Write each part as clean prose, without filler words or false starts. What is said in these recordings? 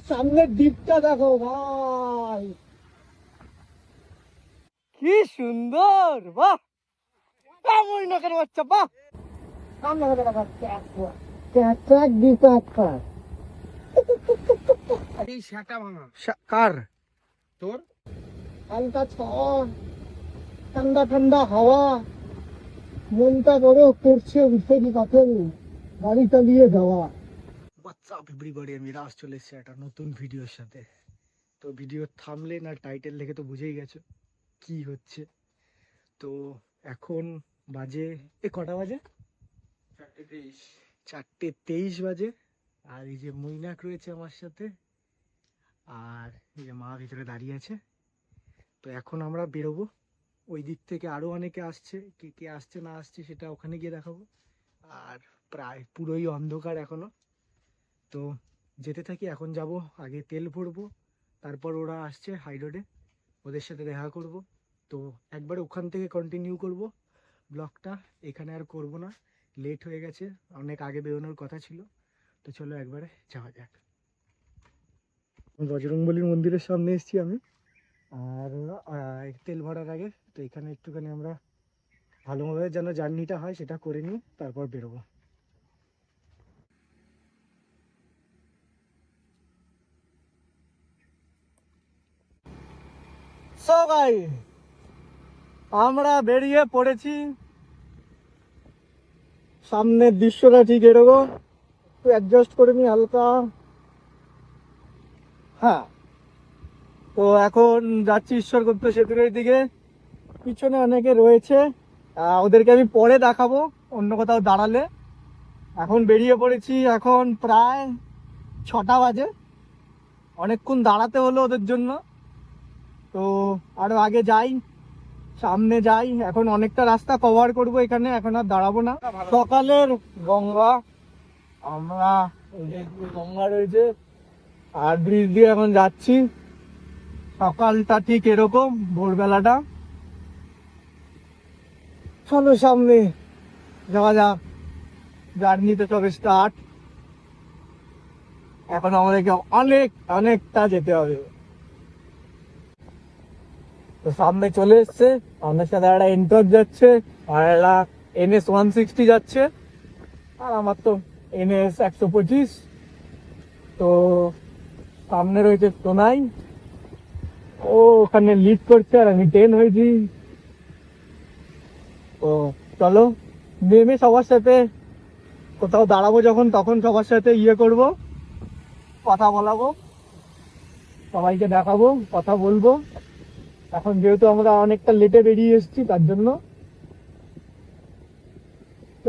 সামনের দ্বীপটা দেখো ভাই, কি সুন্দর! বাহ, কেমন না কেন বাচ্চা, বাহ! সামনে দেখা যাচ্ছে একটা দ্বীপ, একটা এই শাটা ভাঙা কার তোর। হালকা ছাওয়া, ঠান্ডা ঠান্ডা হাওয়া, মনটা বড় করছে উঠেনি কখন গাড়ি চালিয়ে যাওয়া। হোয়াটসঅ্যাপ এভরিবডি, আমি রাজ চলে এসেছি একটা নতুন ভিডিওর সাথে। তো ভিডিও থামলেন আর টাইটেল দেখে তো বুঝেই গেছো কি হচ্ছে। তো এখন বাজে, কটা বাজে? 4:23। 4:23 বাজে। আর এই যে মৈনাক রয়েছে আমার সাথে, আর এই যে মা ভিতরে দাঁড়িয়ে আছে। তো এখন আমরা বেরোবো। ওই দিক থেকে আরো অনেকে আসছে, কে কে আসছে না আসছে সেটা ওখানে গিয়ে দেখাবো। আর প্রায় পুরোই অন্ধকার এখনো। তো যেতে থাকি, এখন যাব, আগে তেল ভরবো, তারপর ওরা আসছে হাই রোডে, ওদের সাথে দেখা করব। তো একবারে ওখান থেকে কন্টিনিউ করব ব্লগটা, এখানে আর করব না, লেট হয়ে গেছে, অনেক আগে বেরোনোর কথা ছিল। তো চলো একবারে যাওয়া যাক। বজরংবলীর মন্দিরের সামনে এসেছি আমি, আর তেল ভরার আগে তো এখানে একটুখানি আমরা ভালোভাবে যেন জার্নিটা হয় সেটা করে নিই, তারপর বেরোবো। সবাই আমরা বেরিয়ে পড়েছি। সামনের দৃশ্যটা ঠিক এরকম, একটু অ্যাডজাস্ট করে নি হালকা। হ্যাঁ, তো এখন যাচ্ছি ঈশ্বরগুপ্ত সেতুর দিকে। পিছনে অনেকে রয়েছে, ওদেরকে আমি পরে দেখাবো অন্য কোথাও দাঁড়ালে। এখন বেরিয়ে পড়েছি, এখন প্রায় 6টা বাজে। অনেকক্ষণ দাঁড়াতে হলো ওদের জন্য। তো আরো আগে যাই, সামনে যাই, এখন অনেকটা রাস্তা কভার করব এখানে, এখন আর দাঁড়াবো না। সকালের গঙ্গা, আমরা এই যে গঙ্গা রয়েছে আর ব্রিজ দিয়ে এখন যাচ্ছি। সকালটা ঠিক এরকম, ভোরবেলাটা। চলো সামনে যাওয়া যাক, জার্নিতে সবে স্টার্ট। এখন আমাদেরকে অনেকটা যেতে হবে। তো সামনে চলে এসছে, আমাদের সাথে একটা এনটর্ক যাচ্ছে আর একটা NS-160 যাচ্ছে, আর আমার তো NS-125। তো সামনে রয়েছে তোনাই, ও ওখানে লিড করছে আর আমি 10 হয়েছি। তো চলো নেমে সবার সাথে কোথাও দাঁড়াবো যখন, তখন সবার সাথে করব, কথা বলাবো, সবাইকে দেখাবো, কথা বলবো। এখন যেহেতু আমরা অনেকটা লেটে বেরিয়ে এসেছি তার জন্য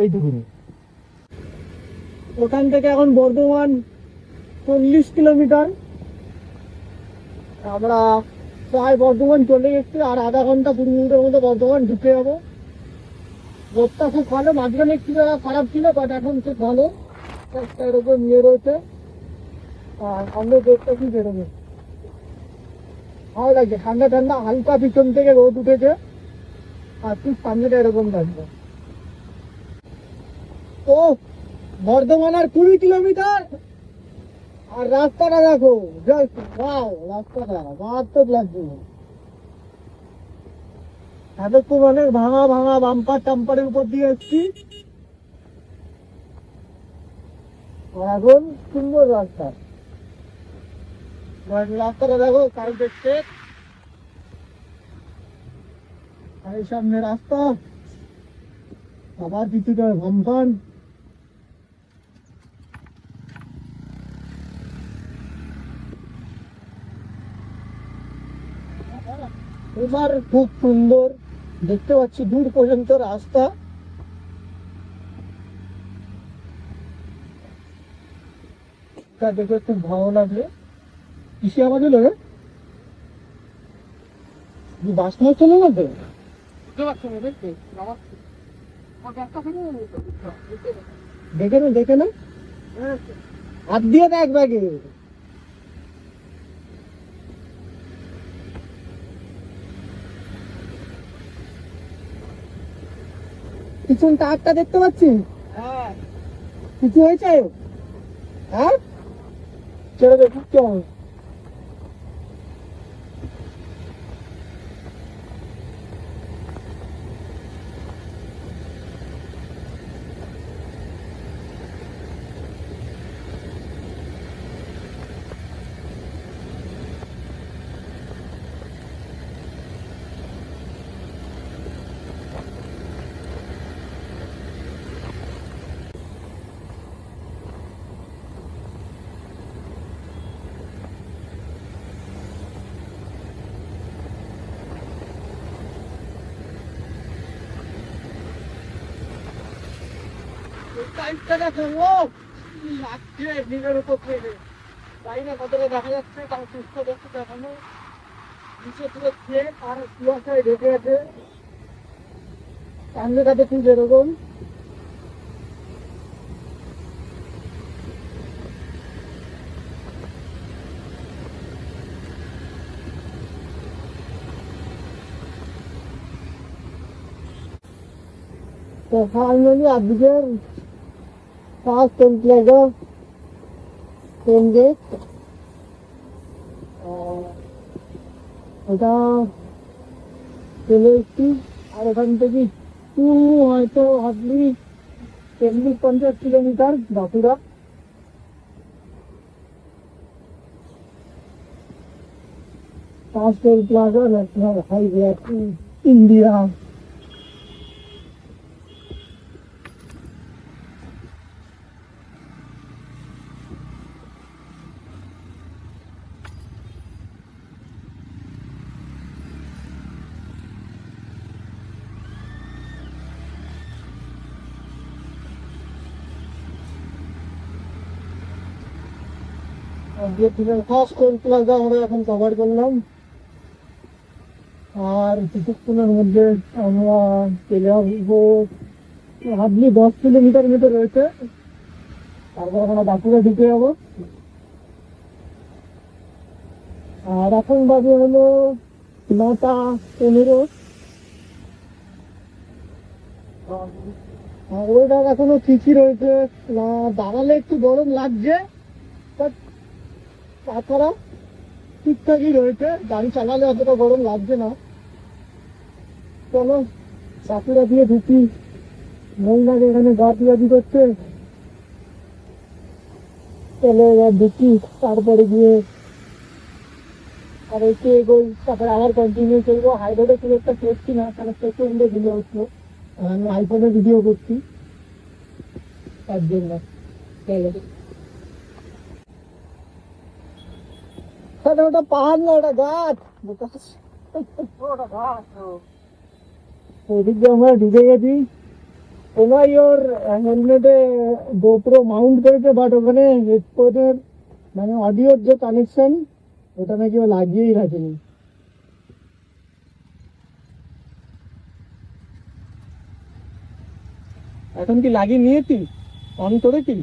এইটুকুনি। ওখান থেকে এখন বর্ধমান 40 কিলোমিটার, আমরা প্রায় বর্ধমান চলে এসেছি, আর আধা ঘন্টা 20 মিনিটের মধ্যে বর্ধমান ঢুকে যাবো। রোডটা খুব ভালো, মাঝখানে একটু খারাপ ছিল, বাট এখন খুব ভালো, একটা এরকম রয়েছে। আর সামনে দেখতে কি বেরোবে, ভালো লাগছে, ঠান্ডা ঠান্ডা, হালকা পিছন থেকে রোদ উঠেছে, আর ঠিক সামনেটা এরকম থাকবে। তো বর্ধমান আর 20 কিলোমিটার, আর রাস্তাটা দেখো, জাস্ট ওয়াও, রাস্তাটা মারাত্মক লাগছে। এতক্ষণ অনেক ভাঙা ভাঙা বাম্পার টাম্পারের উপর দিয়ে এসছি, এখন সুন্দর রাস্তা। রাস্তাটা দেখো, কারেন্টের স্টেট, আর এই সামনে রাস্তা, আবার কিছুটা বাম্পার। এবার খুব সুন্দর দেখতে পাচ্ছি দূর পর্যন্ত রাস্তা। তা দেখে খুব ভালো লাগলো। কিসে আওয়াজ হলো রে? বাস না চলে গেছে? দেখে না, দেখে না, হাত দিয়ে দেখ ব্যাগে। পিছন টায়ারটা দেখতে পাচ্ছি, কিছু হয়েছে? হ্যাঁ, ছেড়ে দে, খুব কেমন টাইমটা দেখো, ও কি লাগছে নিজের উপর থেকে। তাই না কতটা দেখা যাচ্ছে, তাও সুস্থ দেখতে দেখানো নিচে পুরো খেয়ে আর কুয়াশায় ঢেকে আছে, সামনে কাছে ঠিক এরকম। তো ফাইনালি আজকের ফার্স্ট টেম্পলেটর গেট, ওটা চলে এসছি। আর ওখান থেকে একটু হয়তো hardly 40-50 kilometre Bankura. First toll plaza national highway India. First toll plaza আমরা এখন কভার করলাম, আর কিছুক্ষণের মধ্যে আমরা চলে আসবো হার্ডলি 10 কিলোমিটার মতো রয়েছে, তারপর আমরা বাঁকুড়া ঢুকে যাবো। আর এখন বাজে হলো 9টা 15। ওয়েদার এখনো ঠিকই রয়েছে, না দাঁড়ালে একটু গরম লাগছে, বাট তাছাড়া ঠিকঠাকই রয়েছে, গাড়ি চালালে অতটা গরম লাগছে না। চলো বাঁকুড়া দিয়ে ঢুকি, মহিলাকে এখানে গাড়ি করছে, চলো এবার ঢুকি, তারপরে গিয়ে আর একটু এগোই, তারপরে আবার কন্টিনিউ করবো। হাইরোডে খুব একটা করছি না, কারণ প্রচন্ড ভিডিও হচ্ছে, আমি আইফোনে ভিডিও করছি তার জন্য। চলো, তাহলে ওটা পাহাড় না, ওটা গাছ, ওটা গাছ। ওদিক দিয়ে আমরা ঢুকে গেছি। ওনাই ওর হেলমেটে গোপ্রো মাউন্ট করেছে, বাট ওখানে হেডফোনের মানে অডিওর যে কানেকশন ওটা নাকি ও লাগিয়েই রাখেনি। এখন কি লাগিয়ে নিয়েছি, অন করেছি?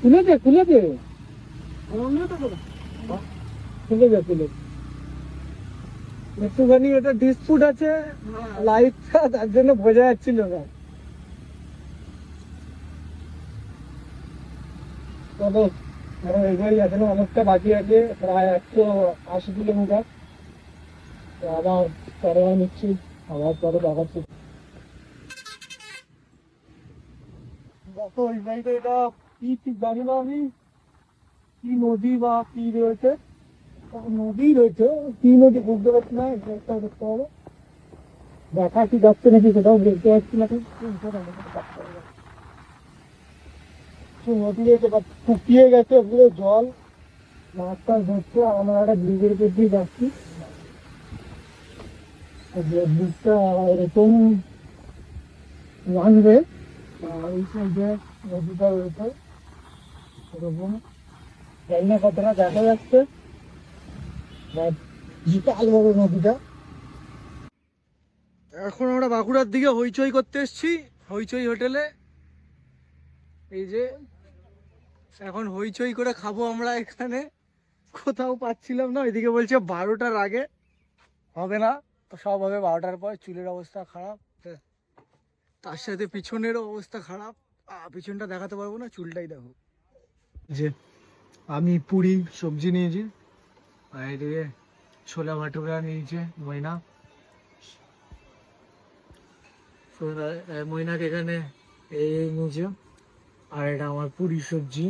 খুলেছে খুলেছে খুলেছে খুলে একটুখানি এটা ডিসপুট আছে লাইটটা, তার জন্য বোঝা যাচ্ছিল না। তবে এগোই, এখনো অনেকটা বাকি আছে, প্রায় 180 কিলোমিটার। তো আবার পরে নিচ্ছি, আবার পরে দেখাচ্ছি। দেখো ওই সাইডে এটা কি ঠিক জানি না আমি, কি নদী বা কি রয়েছে, নদী রয়েছে, কি নদী বুঝতে পারছি না, একটা দেখতে হবে, দেখা কি যাচ্ছে নাকি সেটাও দেখতে পাচ্ছি না। নদী রয়েছে বা শুকিয়ে গেছে পুরো জল, মাছ টাছ ধরছে। আর আমরা একটা ব্রিজের উপর দিয়ে যাচ্ছি, যে ব্রিজটা এরকম ভাঙবে, আর ওই সাইডে নদীটা রয়েছে এরকম, জানি না কতটা দেখা যাচ্ছে, বিশাল বড় নদীটা। এখন আমরা বাঁকুড়ার দিকে হইচই করতে এসছি, হইচই হোটেলে। এই যে এখন হইচই করে খাবো আমরা, এখানে কোথাও পাচ্ছিলাম না, ওইদিকে বলছে 12টার আগে। হবে না, তো সব হবে 12টার পর। চুলের অবস্থা খারাপ, তার সাথে পিছনেরও অবস্থা খারাপ। পিছনটা দেখাতে পারবো না, চুলটাই দেখো। যে আমি পুরি সবজি নিয়েছি, আর এদিকে ছোলা ভাটুরা নিয়েছে ময়না। ময়নাকে এখানে এই নিয়েছে, আর এটা আমার পুরি সবজি।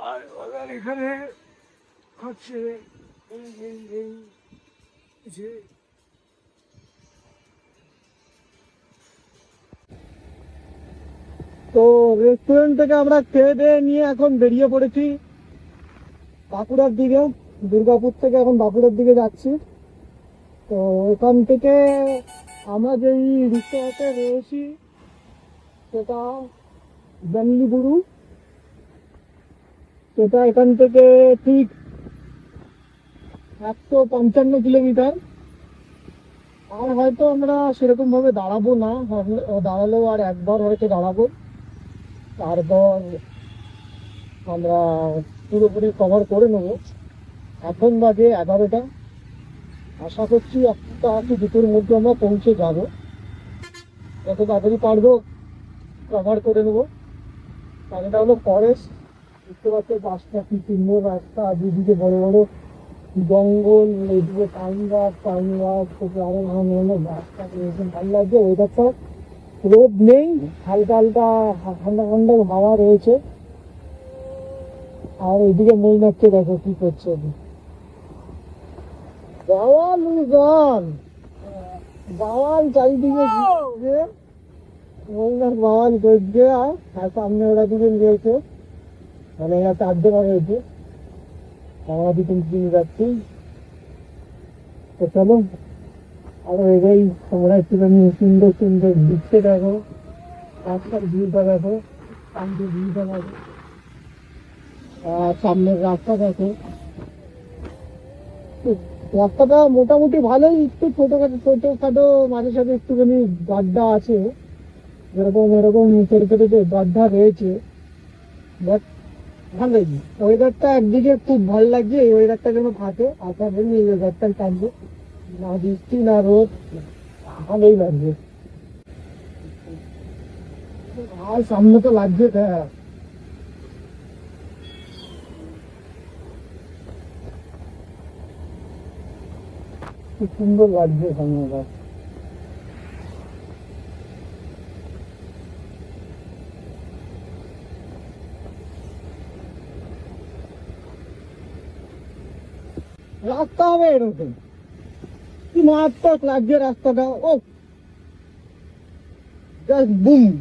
আর ওদের এখানে হচ্ছে যে তো রেস্টুরেন্ট থেকে আমরা খেয়ে দিয়ে নিয়ে এখন বেরিয়ে পড়েছি বাঁকুড়ার দিকে। দুর্গাপুর থেকে এখন বাঁকুড়ার দিকে যাচ্ছি। তো এখান থেকে আমরা যেই রিসোর্টে রয়েছি সেটা বেঙ্গলুরু। সেটা এখান থেকে ঠিক 155 কিলোমিটার। আর হয়তো আমরা সেরকম ভাবে দাঁড়াবো না, দাঁড়ালেও আর একবার হয়তো দাঁড়াবো, তারপর আমরা পুরোপুরি কভার করে নেবো। এখন বাজে 11টা। আশা করছি 1টা কি 2টোর মধ্যে আমরা পৌঁছে যাবো। যত তাড়াতাড়ি পারবো কভার করে নেবো। আর এটা হলো ফরেস্ট, বুঝতে পারছো পাঁচটা কি সুন্দর রাস্তা, দুদিকে বড় বড় জঙ্গল, এদিকে পাইন গাছ থেকে আরো নানান রাস্তা রয়েছে। ভালো লাগছে ওয়েদারটা, রোদ নেই, হালকা হালকা ঠান্ডা ঠান্ডা হাওয়া রয়েছে। আর এদিকে মৈনাককে দেখো কি করছে, বাওয়াল গান, বাওয়াল চারিদিকে ঘুরছে, মৈনাক বাওয়াল করছে। আর সামনে ওরা দুজন রয়েছে, মানে এরা 4 জন রয়েছে, আমরা 2-3 যাচ্ছি। তো চলো আরো এটাই, তোমরা একটুখানি সুন্দর সুন্দর দিচ্ছে দেখো, রাস্তার ভিউটা দেখো, সামনের ভিউটা দেখো, আর সামনের রাস্তা দেখো। রাস্তাটা মোটামুটি ভালোই, একটু ছোটখাটো মাঝে সাথে একটুখানি গাড্ডা আছে, যেরকম এরকম ছোট ছোট যে গাড্ডা রয়েছে। বাট ভালোই, ওয়েদারটা একদিকে খুব ভালো লাগছে, এই ওয়েদারটা যেন থাকে, আশা করি এই ওয়েদারটাই থাকবে, না বৃষ্টি না রোদ, ভালোই লাগছে। আর সামনে তো লাগছে, হ্যাঁ খুব সুন্দর লাগছে সামনেটা। রাস্তা হবে এরকম, কি মারাত্মক লাগছে রাস্তাটা, ও জাস্ট বুম।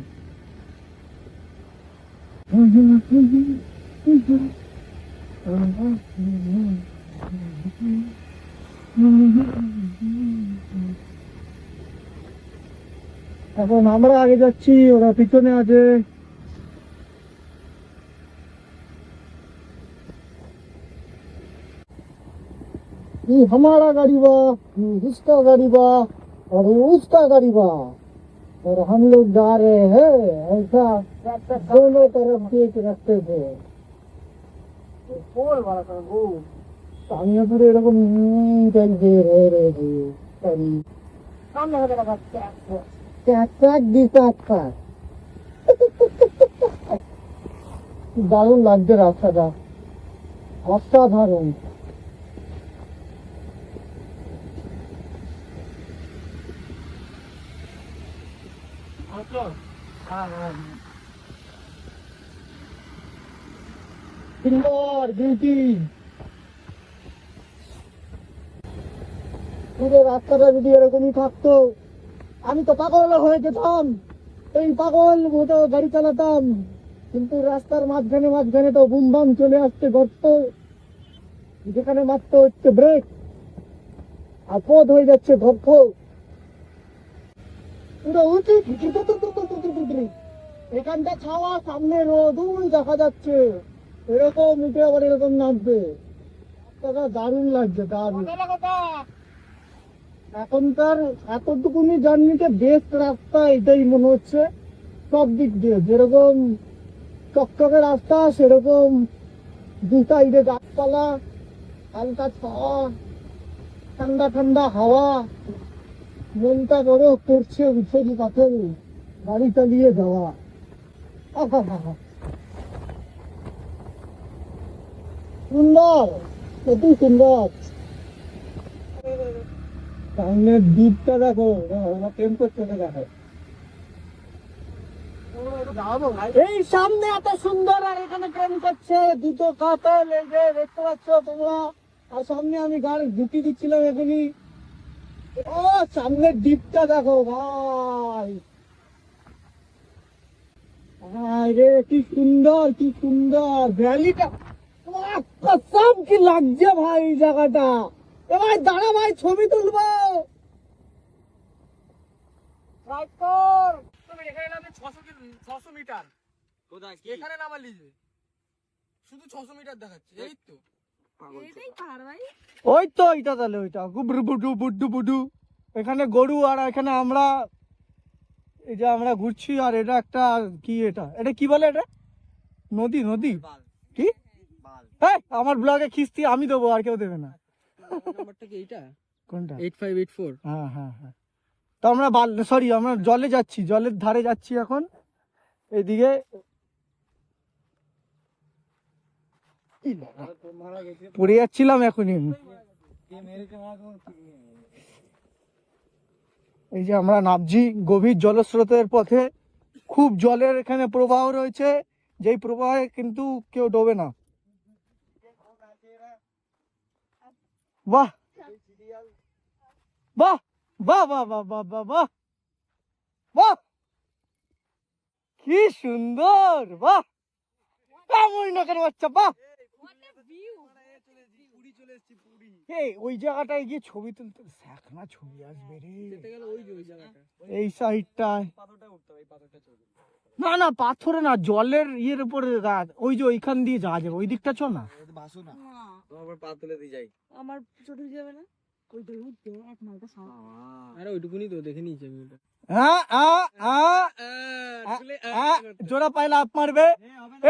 এখন আমরা আগে যাচ্ছি, ওরা পিছনে আছে। ये हमारा गाड़ी बा, ये इसका गाड़ी बा, और ये उसका गाड़ी बा, और हम लोग जा रहे हैं ऐसा दोनों तरफ देख रखते थे। আমিও পুরো এরকম চলছে রে সামনে হবে না, দারুণ লাগছে রাস্তাটা, অসাধারণ। সুন্দর বিউটি, পুরো রাস্তাটা যদি এরকমই থাকতো, আমি তো পাগল হয়ে যেতাম, এই পাগল মতো গাড়ি চালাতাম। কিন্তু রাস্তার মাঝখানে মাঝখানে তো বুম বাম চলে আসছে গর্ত, যেখানে মাত্র হচ্ছে ব্রেক, আর পথ হয়ে যাচ্ছে ধক্ষ, পুরো উঁচু। এখানটা ছাওয়া, সামনে রোদ, ওই দেখা যাচ্ছে, এরকম উঠে আবার এরকম নামবে। রাস্তাটা দারুণ লাগছে, দারুণ। এখনকার এতটুকুনি জার্নিতে বেস্ট রাস্তা এটাই মনে হচ্ছে, সব দিক দিয়ে যেরকম চকচকে রাস্তা, সেরকম দু সাইডে গাছপালা, হালকা ছাওয়া, ঠান্ডা ঠান্ডা হাওয়া, মনটা বড় করছে উঠেনি পাথরে গাড়ি চালিয়ে যাওয়া। সুন্দর, কত সুন্দর। সামনের দ্বীপটা দেখো, প্রেম করতে দেখো। এই সামনে এত সুন্দর আর এখানে প্রেম করছে দুটো কাতল, এই যে দেখতে পাচ্ছ তোমরা। আর সামনে আমি গাড়ি ঢুকি দিচ্ছিলাম এখনই। ও সামনের দ্বীপটা দেখো ভাই, রে কি সুন্দর, কি সুন্দর ভ্যালিটা। কসম কি লাগছে ভাই এই জায়গাটা। এবার দাঁড়া ভাই, ছবি তুলবো। তুমি এখানে নামে 600 মিটার, এখানে নামালি যে শুধু 600 মিটার দেখাচ্ছে। এই তো এটাই পাহাড় ভাই। ওই তো ওইটা, তাহলে ওইটা গুবরু বুডু বুডু বুডু। এখানে গরু আর এখানে আমরা, এই যে আমরা ঘুরছি। আর এটা একটা কি, এটা এটা কি বলে, এটা নদী, নদী কি? হ্যাঁ, আমার ব্লগে খিস্তি আমি দেবো, আর কেউ দেবে না। নাম্বারটা কি এইটা? কোনটা? 8584। হ্যাঁ হ্যাঁ হ্যাঁ। তো আমরা সরি, আমরা জলে যাচ্ছি, জলের ধারে যাচ্ছি এখন। এদিকে পড়ে যাচ্ছিলাম এখনই আমি। এই যে আমরা নামছি গভীর জলস্রোতের পথে। খুব জলের এখানে প্রবাহ রয়েছে, যেই প্রবাহে কিন্তু কেউ ডোবে না। বাহ বাহ বাহ বাহ বাহ বাহ বাহ বাহ বাহ, কি সুন্দর, বাহ মরিনকের বাচ্চা, বাহ। এই ওই জায়গাটায় গিয়ে ছবি তুলতে না, ছবি আসবে রে। এই সাইডটায় না না, পাথরে না, জলের ইয়ের উপরে ওই যে ওইখান দিয়ে যাওয়া যাবে, ওই দিকটা চ না। আমার ছোট হয়ে যাবে না? ওইটা উঠতে এক মালটা সামনে। আরে ওইটুকুনি তো দেখে নিয়েছি আমি ওটা। হ্যাঁ জোড়া পায়ে লাফ মারবে।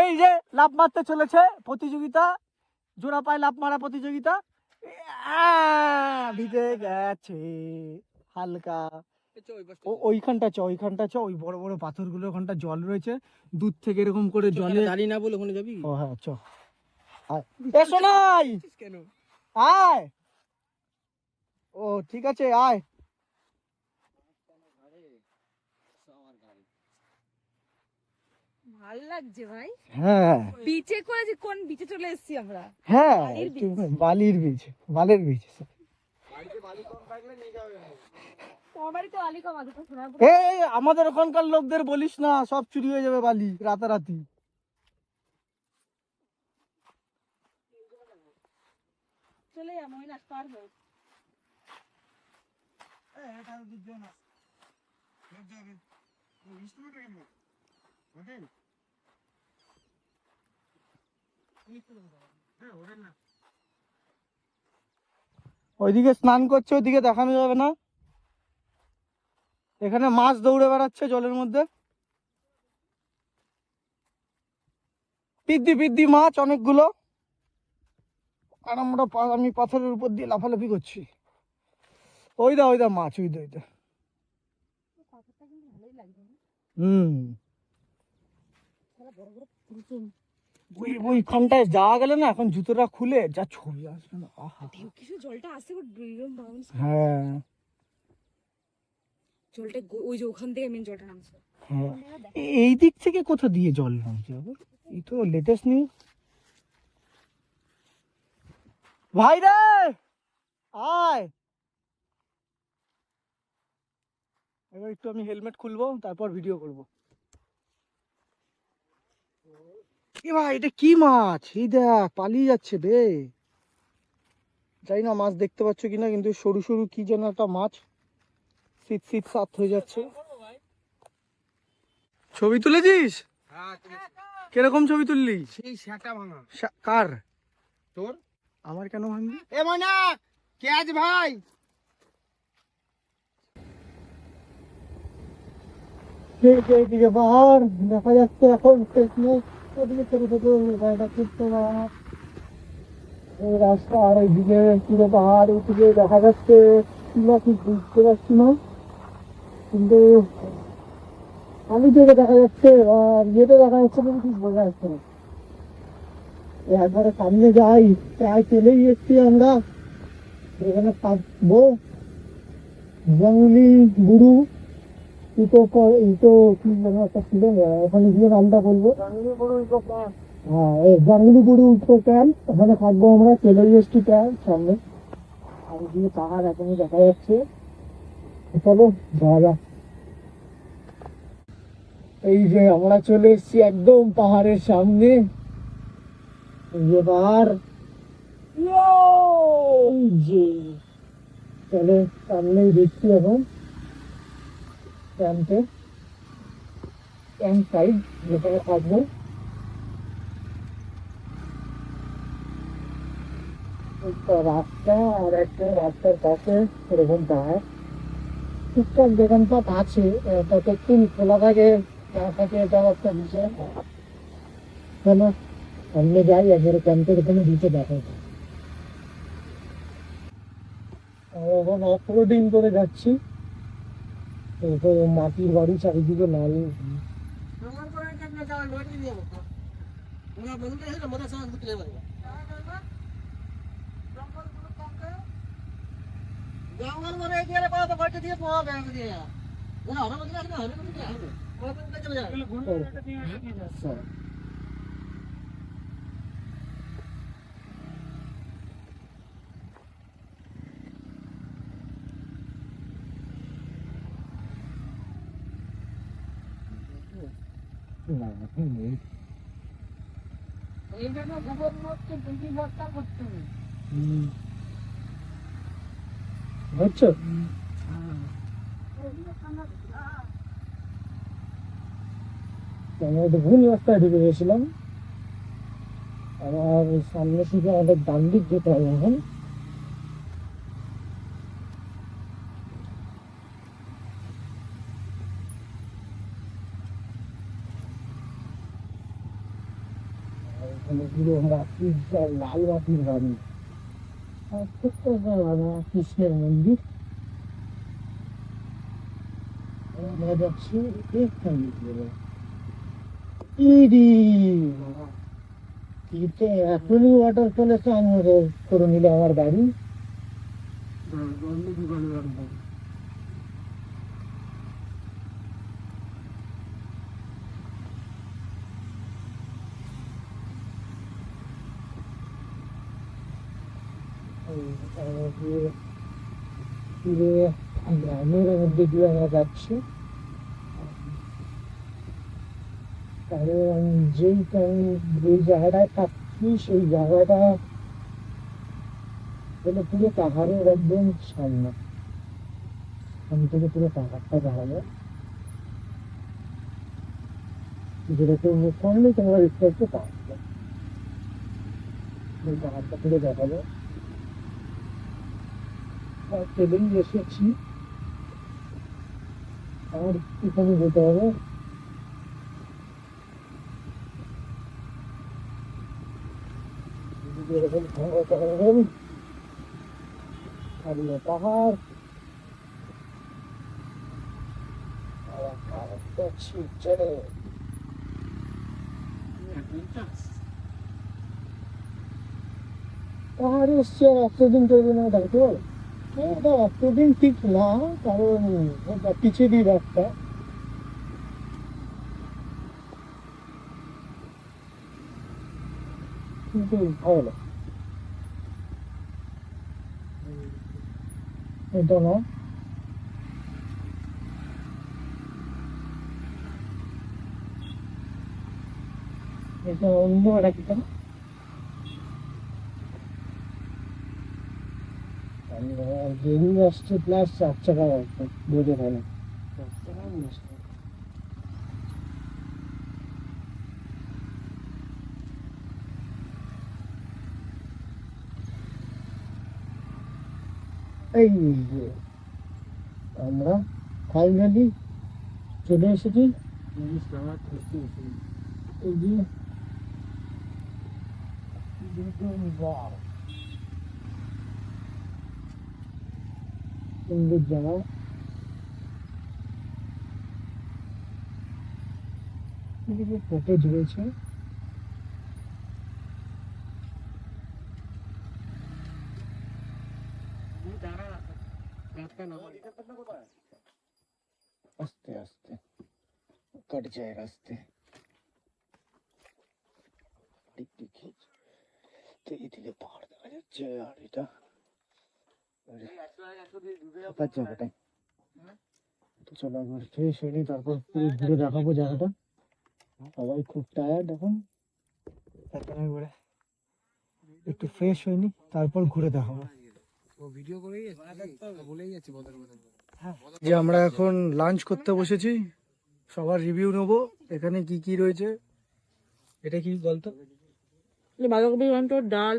এই যে লাফ মারতে চলেছে প্রতিযোগিতা, জোড়া পায়ে লাফ মারা প্রতিযোগিতা। ভিজে গেছে হালকা। ওইখানটা চ, ওইখানটা চ, ওই বড় বড় পাথরগুলো, ওখানটা জল রয়েছে। দূর থেকে এরকম করে জলে দাঁড়িয়ে না বলে ওখানে যাবি? ও হ্যাঁ চ। এসো নাই, কেন? আয়। ও ঠিক আছে, আয়। ভালো লাগছে ভাই। হ্যাঁ বিচে করেছি, কোন বিচে চলে এসেছি আমরা? হ্যাঁ, বালির একটু beach। বালির বীজ, বালির বীজ। তোমার বাড়িতে বালি কম আছে তো, সোনার এই আমাদের ওখানকার লোকদের বলিস না, সব চুরি হয়ে যাবে বালি রাতারাতি। চলে যা, মহিলা পারবে। ওইদিকে স্নান করছে, ওইদিকে দেখানো যাবে না। এখানে মাছ দৌড়ে বেড়াচ্ছে জলের মধ্যে, পিদ্দি পিদ্দি মাছ অনেকগুলো। আর আমরা আমি পাথরের উপর দিয়ে লাফালাফি করছি। ওই দা মাছ, ওই দা। পাথরটা কিন্তু ভালোই লাগছে না? হুম, বড় বড় পুরুষ ওইখানটায় যাওয়া গেলে না, এখন জুতোটা খুলে যা ছবি আসবে না, আহা। ঢেউ কিছু জলটা আসছে, এরকম বাউন্স। হ্যাঁ জলটা ওই যে ওখান থেকে মেন জলটা নামছে। হ্যাঁ, এই দিক থেকে কোথা দিয়ে জল নামছে আবার? এই তো লেটেস্ট নিউজ। ভাই রে আয়, এবার একটু আমি হেলমেট খুলবো, তারপর ভিডিও করবো। এ ভাই, এটা কি মাছ? এই দেখ পালিয়ে যাচ্ছে বে। জানি না মাছ দেখতে পাচ্ছ কিনা, কিন্তু সরু সরু কি যেন একটা মাছ, শীত শীত সাত হয়ে যাচ্ছে। ছবি তুলেছিস? কিরকম ছবি তুললি? সেই সেটা ভাঙা। কার? তোর? আমার কেন ভাঙবি? এ ময়না, কে আছে ভাই? এইদিকে পাহাড় দেখা যাচ্ছে এখন, ওদিকে ছোট ছোট জায়গা করতে এই রাস্তা, আর এইদিকে পুরো পাহাড়, ওইদিকে দেখা যাচ্ছে কি না ঠিক বুঝতে পারছি না, কিন্তু আমি থেকে দেখা যাচ্ছে আর ইয়েতে দেখা যাচ্ছে না, ঠিক বোঝা যাচ্ছে না। একবারে সামনে যাই, প্রায় চলেই এসছি আমরা। এখানে থাকবো জঙ্গলি বুড়ু ইটো কি যেন একটা ছিল, ওখানে গিয়ে নামটা বলবো। হ্যাঁ, এই জঙ্গলি বুড়ু ইকো ক্যাম্প, ওখানে থাকবো আমরা। চলেই এসছি ক্যাম্প সামনে, আর গিয়ে পাহাড় এখনই দেখা যাচ্ছে। চলো যাওয়া যাক। এই যে আমরা চলে এসেছি একদম পাহাড়ের সামনে। এই যে পাহাড়, এই যে চলে সামনেই দেখছি এখন ক্যাম্পে, ক্যাম্প সাইড যেখানে থাকবো। একটা রাস্তা, আর একটা রাস্তার পাশে এরকম পাহাড়। টুকটাক দোকানপাট আছে, ততক্ষণ খোলা থাকে না থাকে এটাও একটা বিষয়। কেন সামনে যাই, একবারে ক্যাম্পের এখানে ঢুকে দেখা যায়। আমরা এখন অফরোডিং করে যাচ্ছি, এরপরে মাটির বাড়ি চারিদিকে লাল। জঙ্গল মানে এখানে কত বাড়ি দিয়ে পাওয়া যায় দিয়ে না আমরা বলি না আমরা বলি না কত চলে যায় এই জন্য গোবর মধ্যে বেশি বস্তা করতে হবে। বুঝছো, আমি একটা ভুল রাস্তায় ঢুকে গেছিলাম। আমার সামনে থেকে আমাদের ডান দিক যেতে হবে এখন। আর এখানে পুরো মাটির লাল মাটির বাড়ি, আর ছোট্ট একটা কৃষ্ণের মন্দির। আমরা যাচ্ছি এখানে। ইরি এটা এখনই ওয়াটারফলে স্নান করে নিল আমার বাড়ি। গ্রামের মধ্যে দিয়ে আমরা যাচ্ছি। কারণ যে জায়গাটায় থাকছি সেই জায়গাটা হলো পুরো পাহাড়ের একদম সামনে, সামনে থেকে পুরো পাহাড়টা দেখা যায়। যেরকম সামনে তোমরা দেখতে পাচ্ছ পাহাড়টা, ওই পাহাড়টা থেকে দেখা যায়। আর চলেই এসেছি, আর এখানে যেতে হবে। এরকম পাহাড়, চলে পাহাড়ে এসছি। আর এতদিন তৈরি না থাকতো, এটা এতদিন ঠিক না, কারণ এটা পিছিয়ে দিয়ে রাস্তা। কিন্তু ভালো লাগে এটা না। এটা অন্য একটা গরু আসছে, প্লাস 4 চাকা আসছে, বোঝে ভালো। এই যে আমরা ফাইনালি চলে এসেছি। এই যে wow, সুন্দর জায়গা। ফটো ধরেছে। আস্তে আস্তে कट जाए रास्ते। তো এদিকে পাহাড় দেখা যাচ্ছে আর এটা ফাঁকা জায়গাটায়। তো চলো একবার ফ্রেশ হয়ে নি, তারপর পুরো ঘুরে দেখাবো জায়গাটা। সবাই খুব টায়ার্ড এখন, এখানে ঘুরে একটু ফ্রেশ হয়নি, তারপর ঘুরে দেখাবো। যে আমরা এখন লাঞ্চ করতে বসেছি, সবার রিভিউ নেবো এখানে কি কি রয়েছে। এটা কি বলতো? বাঁধাকপি ঘন্ট, ডাল,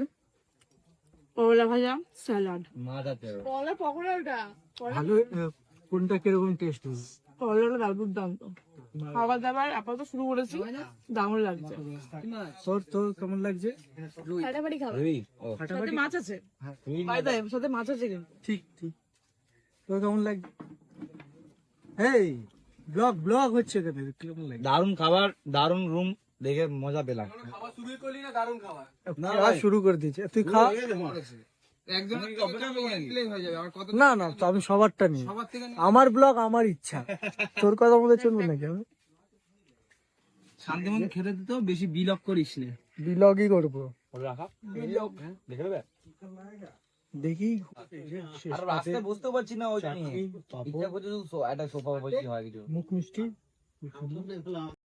করলা ভাজা, স্যালাড। করলা পকোড়াটা ভালো। কোনটা কিরকম টেস্ট? করলা ডাল দুর্দান্ত। খাবার দাবার আপাতত শুরু করেছি, দারুণ লাগছে। তোর তোর কেমন লাগছে? ফাটাফাটি খাবার, সাথে মাছ আছে। ফায়দা সাথে মাছ আছে কিন্তু। ঠিক ঠিক। তোর কেমন লাগছে? এই ব্লগ ব্লগ হচ্ছে কেন? কেমন লাগছে? দারুণ খাবার, দারুণ রুম, দেখে মজা পেলাম। খাওয়া শুরু করে দিয়েছে, তুই খা। না না, তো আমি সবারটা নিই, আমার ব্লগ আমার ইচ্ছা, তোর কথা মতো চলবে নাকি? আমি শান্তিমন খেতে দিতেও বেশি বিলক করিস না। ব্লগই করবো, দেখি। আর রাস্তায় বুঝতেও পারছি না, ওই ইচ্ছা করছে একটা সোফা বসে হয় কিছু মুখ মিষ্টি।